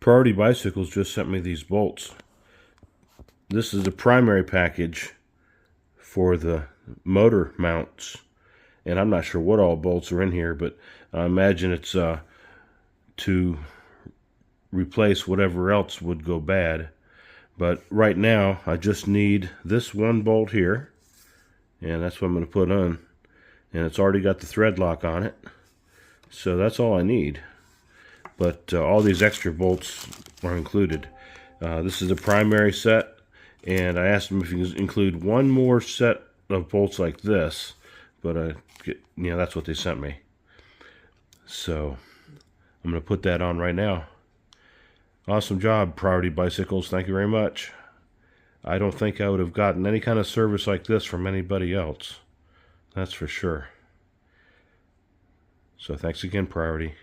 Priority Bicycles just sent me these bolts. This is the primary package for the motor mounts, and I'm not sure what all bolts are in here, but I imagine it's to replace whatever else would go bad. But right now I just need this one bolt here, and that's what I'm going to put on, and it's already got the thread lock on it, so that's all I need. But all these extra bolts are included. This is the primary set, and I asked them if you could include one more set of bolts like this, but that's what they sent me. So I'm going to put that on right now. Awesome job, Priority Bicycles. Thank you very much. I don't think I would have gotten any kind of service like this from anybody else. That's for sure. So thanks again, Priority.